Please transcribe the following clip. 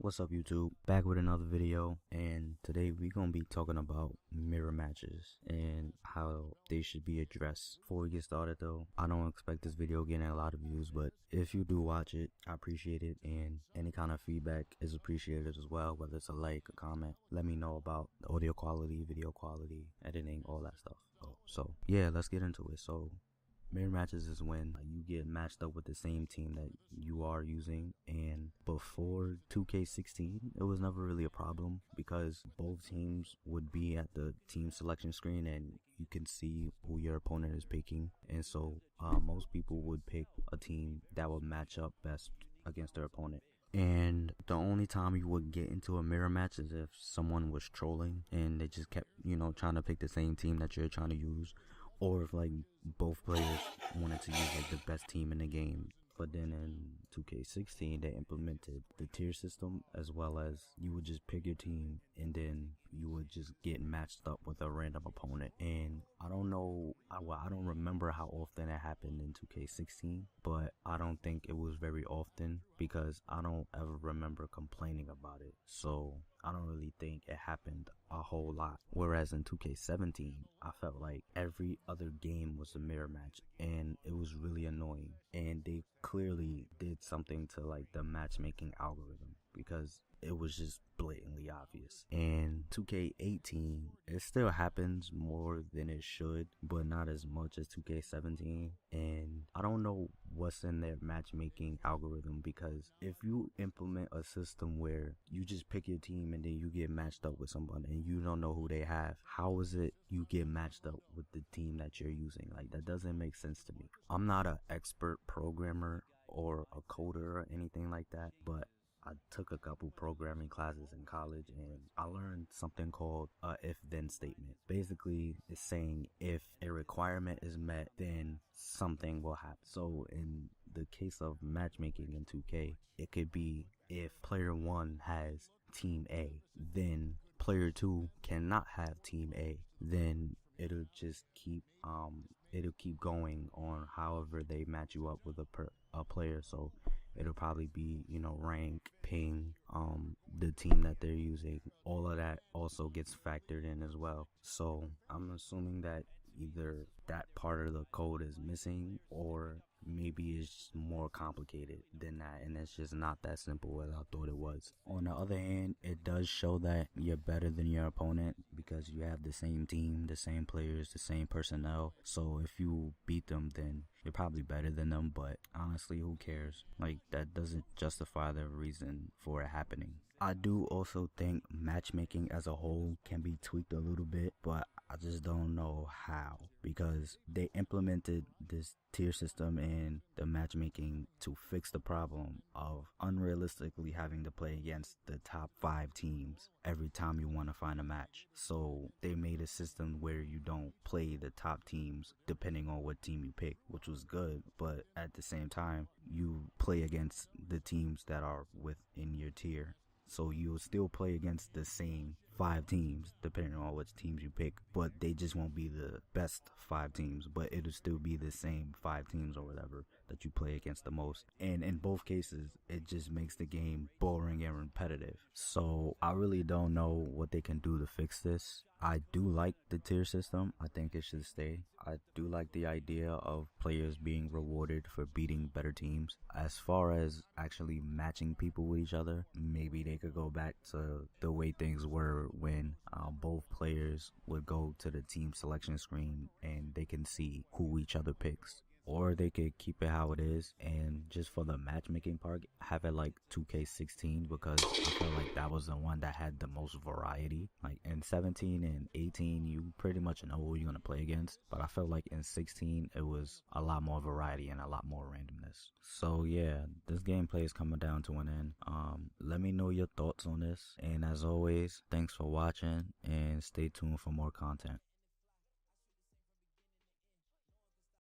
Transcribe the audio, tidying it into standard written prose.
What's up, YouTube? Back with another video, and today we're gonna be talking about mirror matches and how they should be addressed. Before we get started though, I don't expect this video getting a lot of views, but if you do watch it, I appreciate it, and any kind of feedback is appreciated as well, whether it's a like, a comment. Let me know about the audio quality, video quality, editing, all that stuff. So yeah, let's get into it. So mirror matches is when you get matched up with the same team that you are using, and before 2K16 it was never really a problem because both teams would be at the team selection screen and you can see who your opponent is picking, and so most people would pick a team that would match up best against their opponent. And the only time you would get into a mirror match is if someone was trolling and they just kept, trying to pick the same team that you're trying to use, or if like both players wanted to use like the best team in the game. But then in 2K16 they implemented the tier system, as well as you would just pick your team and then you would just get matched up with a random opponent. And I don't know, I don't remember how often it happened in 2K16, but I don't think it was very often because I don't ever remember complaining about it. So I don't really think it happened a whole lot. Whereas in 2K17, I felt like every other game was a mirror match and it was really annoying. And they clearly did something to like the matchmaking algorithm because it was just blatantly obvious. And 2K18, it still happens more than it should, but not as much as 2K17. And I don't know what's in their matchmaking algorithm, because if you implement a system where you just pick your team and then you get matched up with someone and you don't know who they have, how is it you get matched up with the team that you're using? Like, that doesn't make sense to me. I'm not an expert programmer or a coder or anything like that, but I took a couple programming classes in college and I learned something called a if-then statement. Basically, it's saying if a requirement is met, then something will happen. So in the case of matchmaking in 2K, it could be if player 1 has team A, then player 2 cannot have team A, then it'll just keep going on however they match you up with a player. So it'll probably be, rank, ping, the team that they're using. All of that also gets factored in as well. So I'm assuming that either that part of the code is missing, or maybe it's more complicated than that and it's just not that simple as I thought it was. On the other hand, it does show that you're better than your opponent because you have the same team, the same players, the same personnel. So if you beat them, then you're probably better than them, but honestly, who cares? Like, that doesn't justify the reason for it happening. I do also think matchmaking as a whole can be tweaked a little bit, but I just don't know how, because they implemented this tier system in the matchmaking to fix the problem of unrealistically having to play against the top 5 teams every time you want to find a match. So they made a system where you don't play the top teams depending on what team you pick, which was good, but at the same time you play against the teams that are within your tier. So you'll still play against the same 5 teams depending on which teams you pick, but they just won't be the best 5 teams, but it'll still be the same 5 teams or whatever that you play against the most. And in both cases, it just makes the game boring and repetitive. So I really don't know what they can do to fix this. I do like the tier system. I think it should stay. I do like the idea of players being rewarded for beating better teams. As far as actually matching people with each other, maybe they could go back to the way things were when both players would go to the team selection screen and they can see who each other picks. Or they could keep it how it is and just for the matchmaking part have it like 2K16, because I feel like that was the one that had the most variety. Like in 17 and 18 you pretty much know who you're gonna play against, but I felt like in 16 it was a lot more variety and a lot more randomness. So yeah, this gameplay is coming down to an end. Let me know your thoughts on this, and as always, thanks for watching and stay tuned for more content.